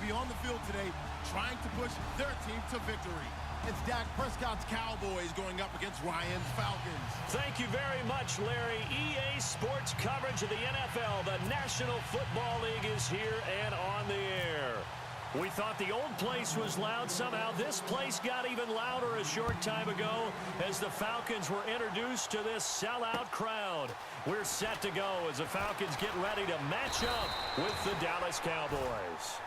be on the field today trying to push their team to victory. It's Dak Prescott's Cowboys going up against Ryan's Falcons. Thank you very much, Larry. EA Sports coverage of the NFL. The National Football League is here and on the air. We thought the old place was loud. Somehow this place got even louder a short time ago as the Falcons were introduced to this sellout crowd. We're set to go as the Falcons get ready to match up with the Dallas Cowboys.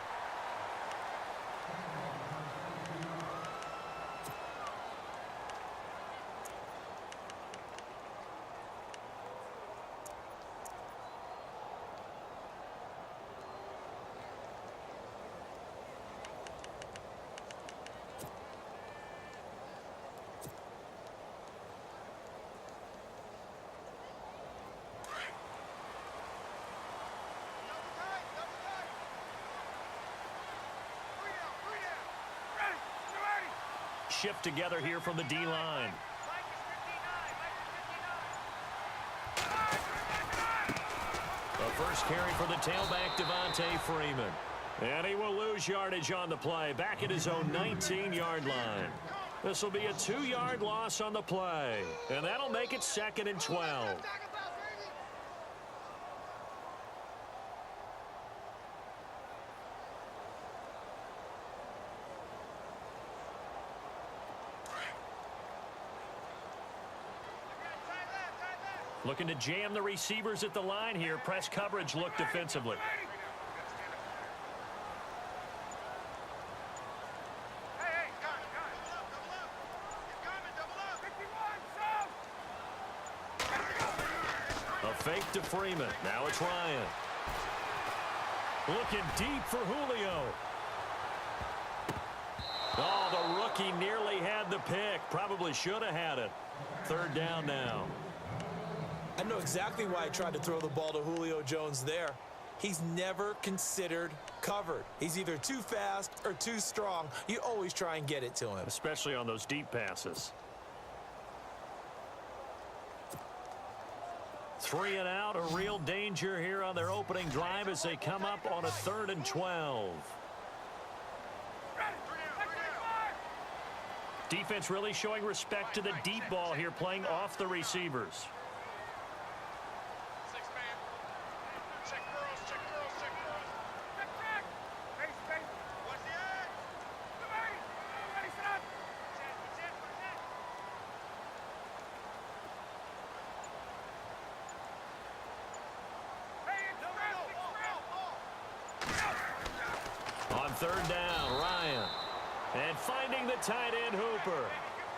Shift together here from the D-line. The first carry for the tailback, Devontae Freeman. And he will lose yardage on the play, back at his own 19-yard line. This will be a 2-yard loss on the play, and that'll make it 2nd and 12. Looking to jam the receivers at the line here. Press coverage look defensively. A fake to Freeman. Now it's Ryan. Looking deep for Julio. Oh, the rookie nearly had the pick. Probably should have had it. 3rd down now. I know exactly why I tried to throw the ball to Julio Jones there. He's never considered covered. He's either too fast or too strong. You always try and get it to him. Especially on those deep passes. 3 and out, a real danger here on their opening drive as they come up on a 3rd and 12. Defense really showing respect to the deep ball here, playing off the receivers. On 3rd down, Ryan. And finding the tight end, Hooper.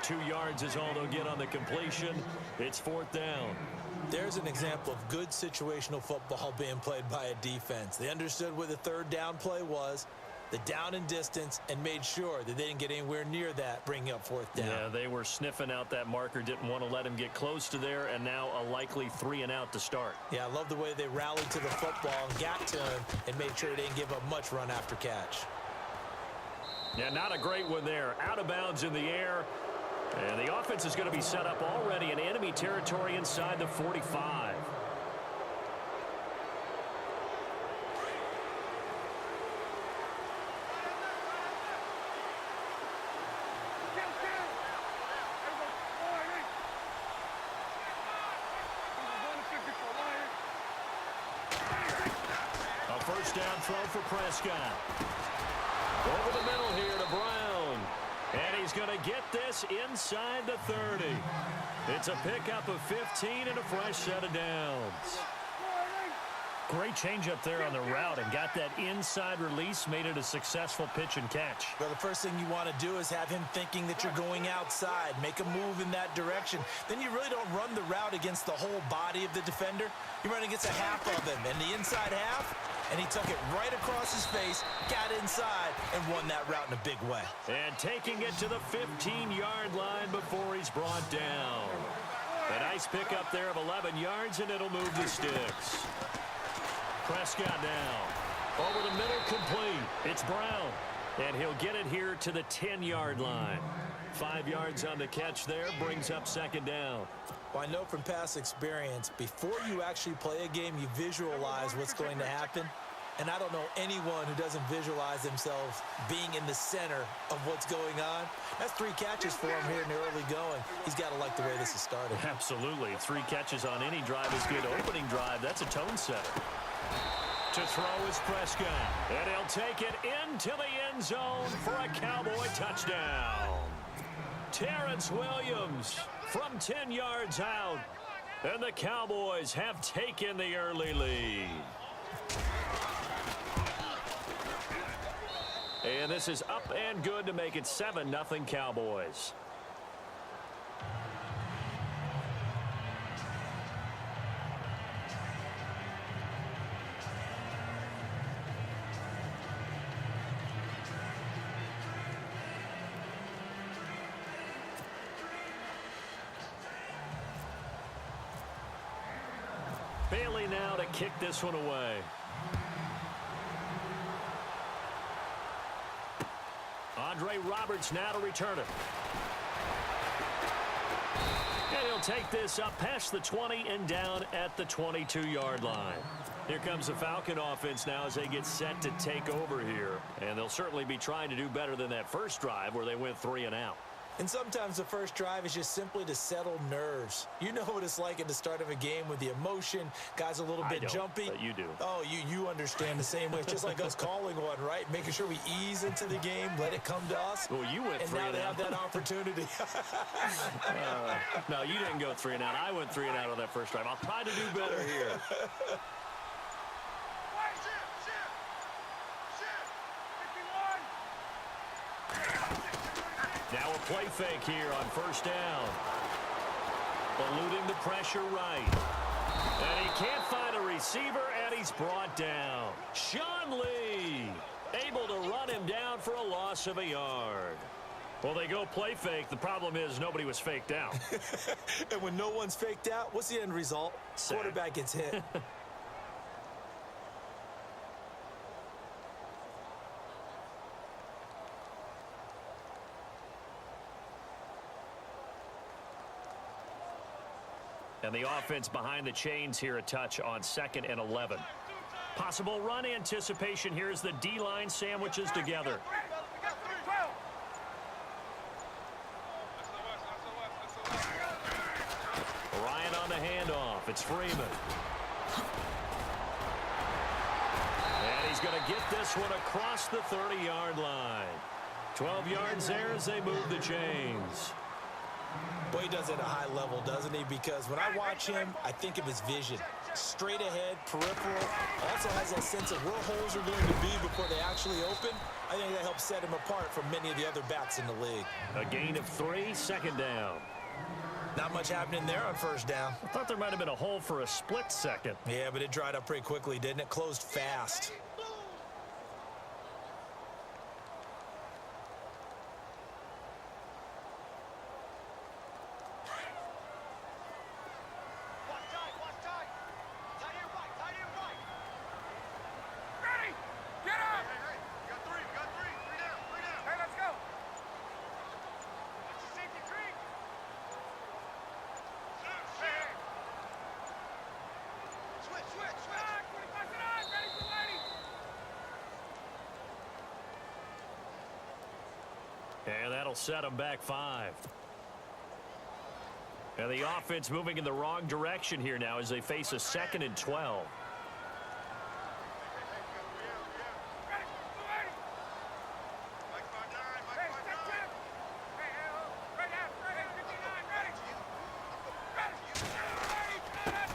2 yards is all they'll get on the completion. It's 4th down. There's an example of good situational football being played by a defense. They understood where the 3rd down play was, the down and distance, and made sure that they didn't get anywhere near that, bringing up 4th down. Yeah, they were sniffing out that marker, didn't want to let him get close to there, and now a likely 3 and out to start. Yeah, I love the way they rallied to the football and got to him and made sure they didn't give up much run after catch. Yeah, not a great one there. Out of bounds in the air. And the offense is going to be set up already in enemy territory inside the 45. A first down throw for Prescott. Over the middle here to Brown. And he's going to get this inside the 30. It's a pickup of 15 and a fresh set of downs. Great change up there on the route and got that inside release, made it a successful pitch and catch. Well, the first thing you want to do is have him thinking that you're going outside, make a move in that direction. Then you really don't run the route against the whole body of the defender. You run against a half of him, and the inside half, and he took it right across his face, got inside, and won that route in a big way. And taking it to the 15-yard line before he's brought down. A nice pickup there of 11 yards, and it'll move the sticks. Prescott now. Over the middle, complete. It's Brown. And he'll get it here to the 10-yard line. 5 yards on the catch there, brings up 2nd down. Well, I know from past experience, before you actually play a game, you visualize what's going to happen. And I don't know anyone who doesn't visualize themselves being in the center of what's going on. That's 3 catches for him here in the early going. He's got to like the way this is started. Absolutely. 3 catches on any drive is good. Opening drive, that's a tone setter. To throw is Prescott. And he'll take it into the end zone for a Cowboy touchdown. Terrence Williams from 10 yards out. And the Cowboys have taken the early lead. And this is up and good to make it 7-0 Cowboys. Bailey now to kick this one away. Andre Roberts now to return it. And he'll take this up past the 20 and down at the 22-yard line. Here comes the Falcon offense now as they get set to take over here. And they'll certainly be trying to do better than that first drive where they went 3 and out. And sometimes the first drive is just simply to settle nerves. You know what it's like at the start of a game with the emotion. Guys a little bit jumpy. But you do. Oh, you understand the same way. It's just like us calling one, right? Making sure we ease into the game, let it come to us. Well, you went 3 and out. And now they have that opportunity. No, you didn't go 3 and out. I went 3 and out on that first drive. I'll try to do better here. Now a play fake here on first down. Eluding the pressure right. And he can't find a receiver, and he's brought down. Sean Lee able to run him down for a loss of a yard. Well, they go play fake. The problem is nobody was faked out. And when no one's faked out, what's the end result? Sack. Quarterback gets hit. And the offense behind the chains here a touch on 2nd and 11. Possible run anticipation here as the D-line sandwiches together. Ryan on the handoff. It's Freeman. And he's going to get this one across the 30-yard line. 12 yards there as they move the chains. Boy, he does it at a high level, doesn't he? Because when I watch him, I think of his vision. Straight ahead, peripheral. Also has that sense of where holes are going to be before they actually open. I think that helps set him apart from many of the other backs in the league. A gain of 3, 2nd down. Not much happening there on first down. I thought there might have been a hole for a split second. Yeah, but it dried up pretty quickly, didn't it? Closed fast. And that'll set them back 5. And the offense moving in the wrong direction here now as they face a 2nd and 12.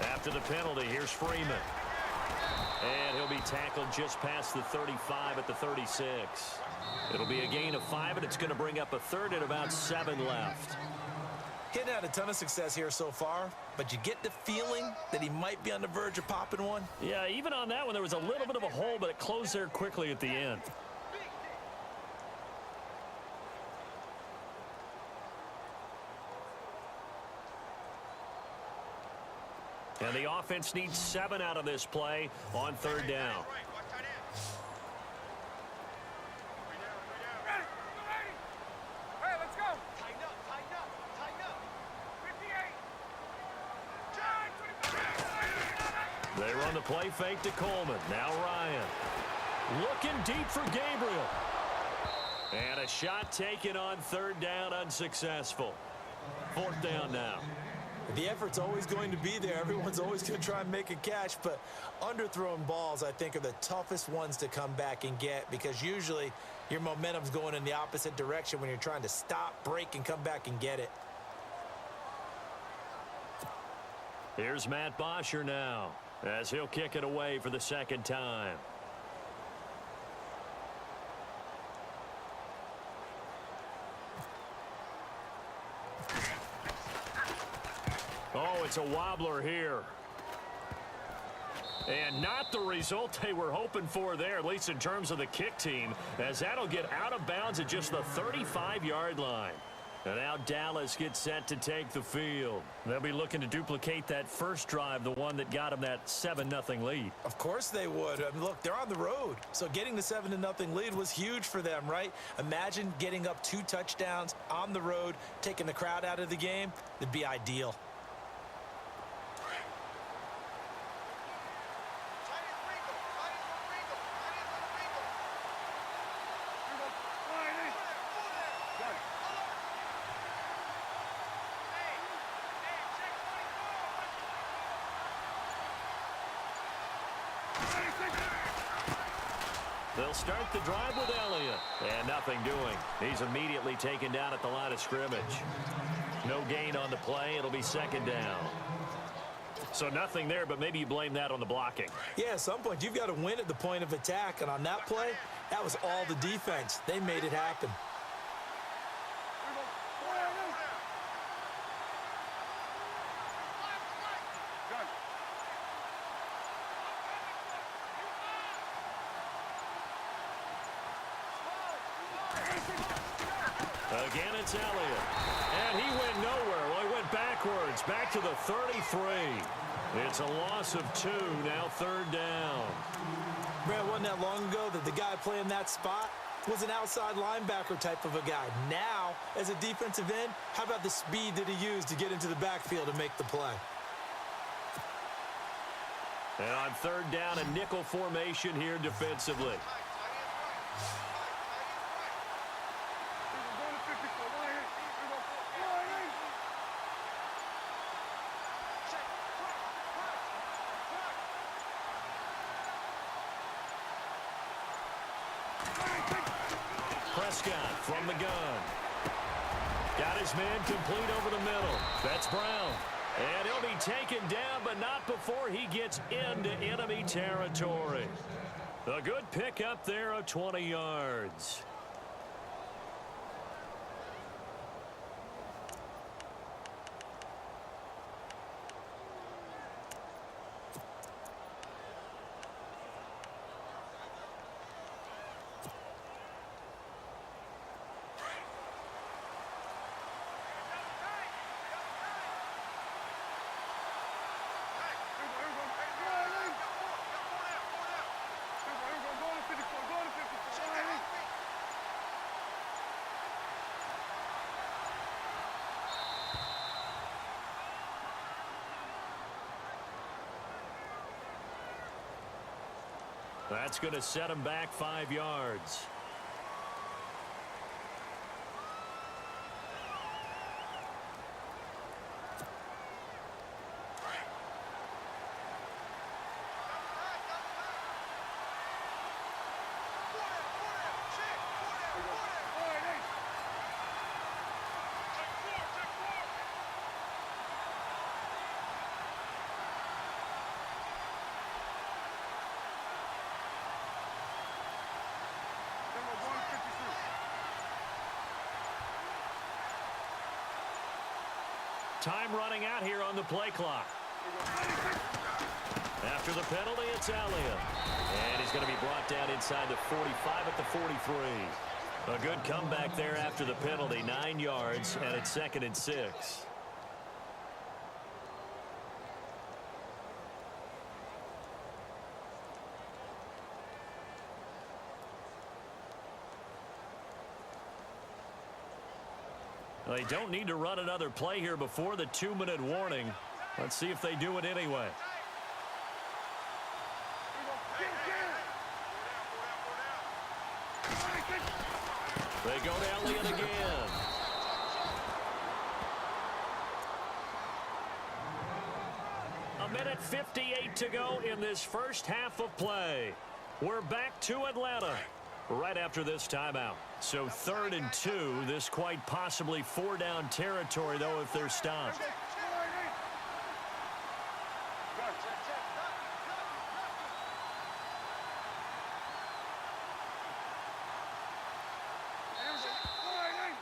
After the penalty, here's Freeman. And he'll be tackled just past the 35 at the 36. It'll be a gain of 5, and it's going to bring up a 3rd and about 7 left. Hitting out a ton of success here so far, but you get the feeling that he might be on the verge of popping one. Yeah, even on that one, there was a little bit of a hole, but it closed there quickly at the end. And the offense needs 7 out of this play on 3rd down. They run the play fake to Coleman. Now Ryan. Looking deep for Gabriel. And a shot taken on third down, unsuccessful. Fourth down now. The effort's always going to be there. Everyone's always going to try and make a catch, but underthrown balls, I think, are the toughest ones to come back and get because usually your momentum's going in the opposite direction when you're trying to stop, break, and come back and get it. Here's Matt Bosher now as he'll kick it away for the second time. Oh, it's a wobbler here. And not the result they were hoping for there, at least in terms of the kick team, as that'll get out of bounds at just the 35-yard line. And now Dallas gets set to take the field. They'll be looking to duplicate that first drive, the one that got them that 7-0 lead. Of course they would. I mean, look, they're on the road. So getting the 7-0 lead was huge for them, right? Imagine getting up 2 touchdowns on the road, taking the crowd out of the game. It'd be ideal. They'll start the drive with Elliott. And nothing doing. He's immediately taken down at the line of scrimmage. No gain on the play. It'll be second down. So nothing there, but maybe you blame that on the blocking. Yeah, at some point, you've got to win at the point of attack. And on that play, that was all the defense. They made it happen. Again, it's Elliott. And he went nowhere. Well, he went backwards, back to the 33. It's a loss of 2, now third down. Brad, wasn't that long ago that the guy playing that spot was an outside linebacker type of a guy. Now, as a defensive end, how about the speed that he used to get into the backfield and make the play? And on third down, a nickel formation here defensively. Prescott from the gun. Got his man complete over the middle. That's Brown. And he'll be taken down, but not before he gets into enemy territory. A good pickup there of 20 yards. That's going to set him back 5 yards. Time running out here on the play clock. After the penalty, it's Elliott. And he's going to be brought down inside the 45 at the 43. A good comeback there after the penalty. 9 yards, and it's 2nd and 6. They don't need to run another play here before the 2-minute warning. Let's see if they do it anyway. They go to Elliott again. A minute 58 to go in this first half of play. We're back to Atlanta right after this timeout. So 3rd and 2. This quite possibly 4-down territory, though, if they're stopped.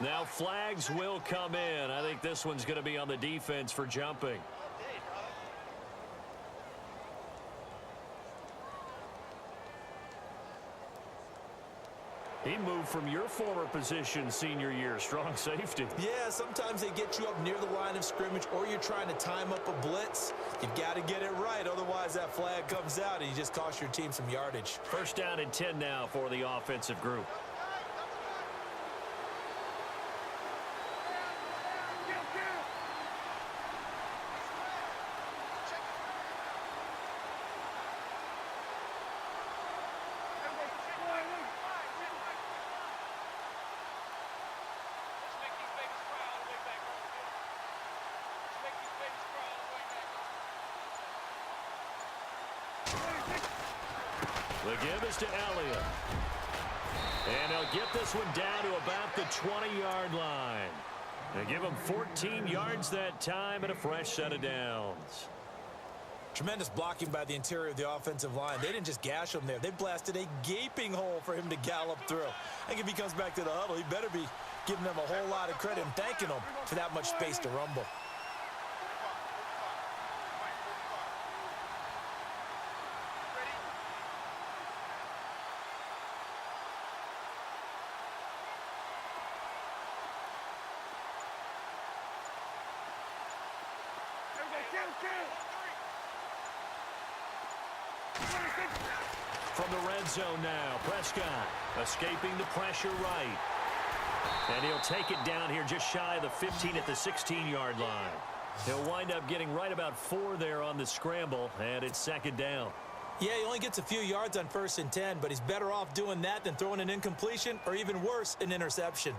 Now flags will come in. I think this one's going to be on the defense for jumping. He moved from your former position senior year, strong safety. Yeah, sometimes they get you up near the line of scrimmage or you're trying to time up a blitz. You've got to get it right, otherwise that flag comes out and you just cost your team some yardage. 1st down and 10 now for the offensive group. The give is to Elliott. And they'll get this one down to about the 20-yard line. They give him 14 yards that time and a fresh set of downs. Tremendous blocking by the interior of the offensive line. They didn't just gash him there. They blasted a gaping hole for him to gallop through. I think if he comes back to the huddle, he better be giving them a whole lot of credit and thanking them for that much space to rumble. From the red zone now, Prescott escaping the pressure right. And he'll take it down here just shy of the 15 at the 16-yard line. He'll wind up getting right about 4 there on the scramble, and it's 2nd down. Yeah, he only gets a few yards on 1st and 10, but he's better off doing that than throwing an incompletion or even worse, an interception.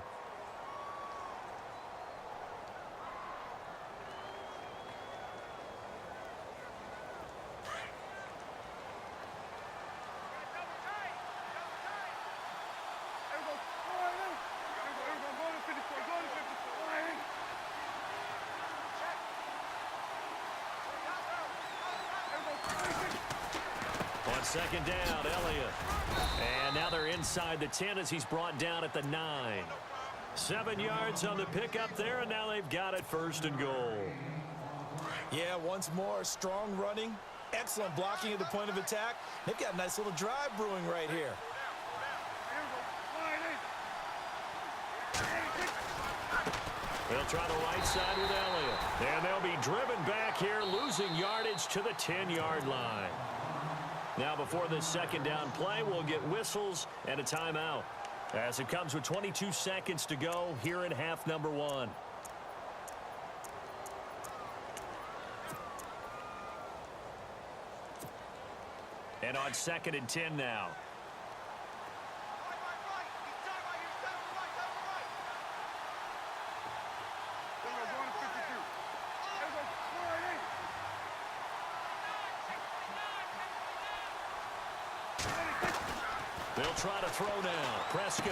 On 2nd down, Elliott. And now they're inside the 10 as he's brought down at the 9. 7 yards on the pickup there, and now they've got it 1st and goal. Yeah, once more, strong running, excellent blocking at the point of attack. They've got a nice little drive brewing right here. They'll try the right side with Elliott. And they'll be driven back here, losing yardage to the 10-yard line. Now before this 2nd down play, we'll get whistles and a timeout, as it comes with 22 seconds to go here in half number 1. And on 2nd and 10 now. They'll try to throw now. Prescott.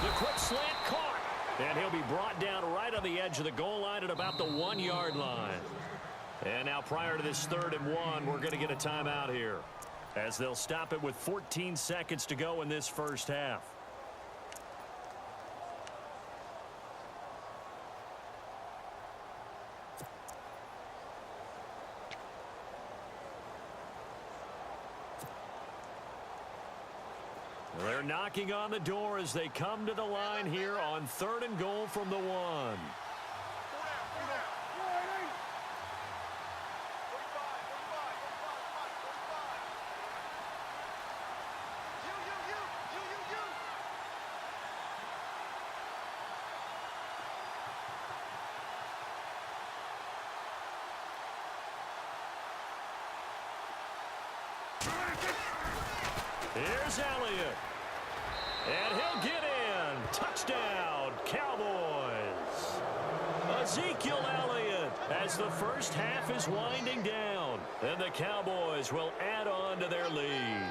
The quick slant caught. And he'll be brought down right on the edge of the goal line at about the 1-yard line. And now prior to this 3rd and 1, we're going to get a timeout here, as they'll stop it with 14 seconds to go in this first half. They're knocking on the door as they come to the line here on 3rd and goal from the 1. Here's Elliott. And he'll get in. Touchdown, Cowboys. Ezekiel Elliott as the first half is winding down. And the Cowboys will add on to their lead.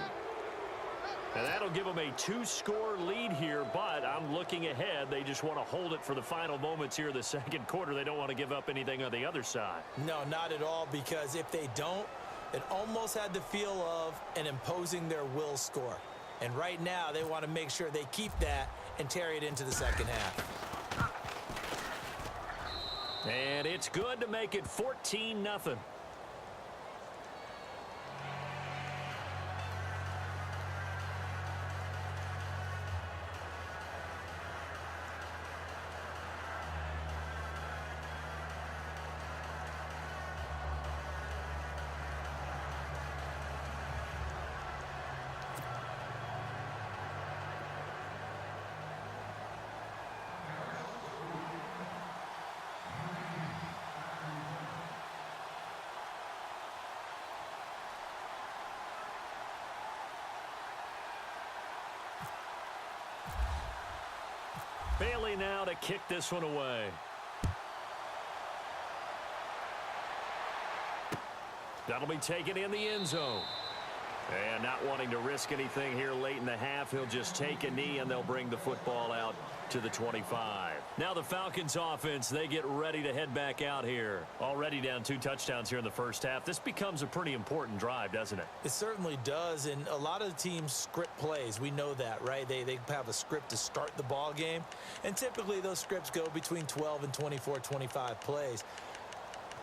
And that'll give them a 2-score lead here, but I'm looking ahead. They just want to hold it for the final moments here in the second quarter. They don't want to give up anything on the other side. No, not at all, because if they don't, it almost had the feel of an imposing their will score. And right now, they want to make sure they keep that and carry it into the second half. And it's good to make it 14-0. Bailey now to kick this one away. That'll be taken in the end zone. And not wanting to risk anything here late in the half, he'll just take a knee and they'll bring the football out to the 25. Now the Falcons offense, they get ready to head back out here. Already down 2 touchdowns here in the first half. This becomes a pretty important drive, doesn't it? It certainly does, and a lot of the teams script plays. We know that, right? They have a script to start the ball game, and typically those scripts go between 12 and 24, 25 plays.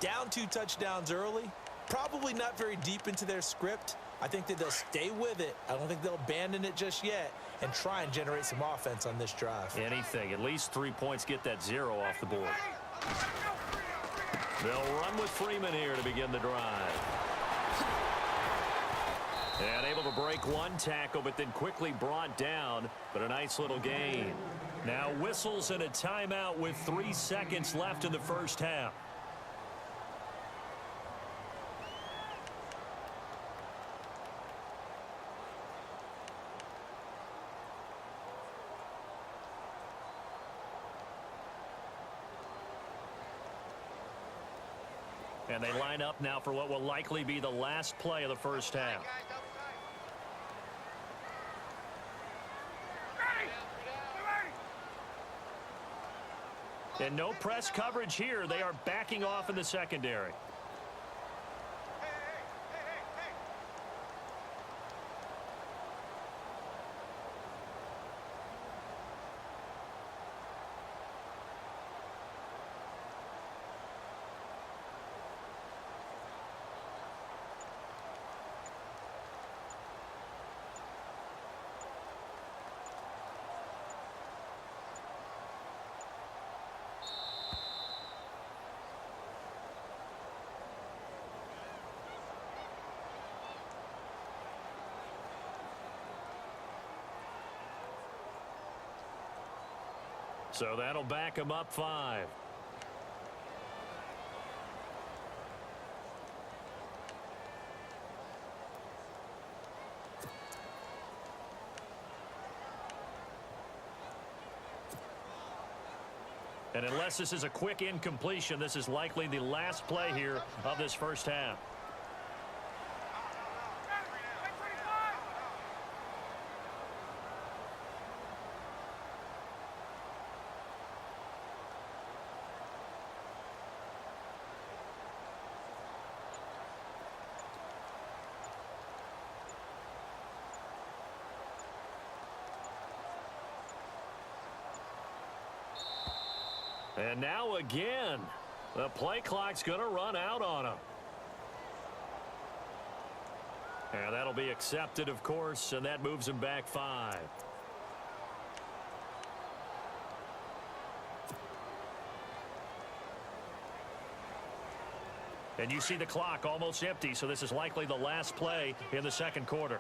Down 2 touchdowns early, probably not very deep into their script. I think that they'll stay with it. I don't think they'll abandon it just yet and try and generate some offense on this drive. Anything. At least 3 points, get that 0 off the board. They'll run with Freeman here to begin the drive. And able to break 1 tackle, but then quickly brought down. But a nice little gain. Now whistles and a timeout with 3 seconds left in the first half. And they line up now for what will likely be the last play of the first half. And no press coverage here. They are backing off in the secondary. So that'll back them up 5. And unless this is a quick incompletion, this is likely the last play here of this first half. And now again, the play clock's going to run out on him. And that'll be accepted, of course, and that moves him back 5. And you see the clock almost empty, so this is likely the last play in the second quarter.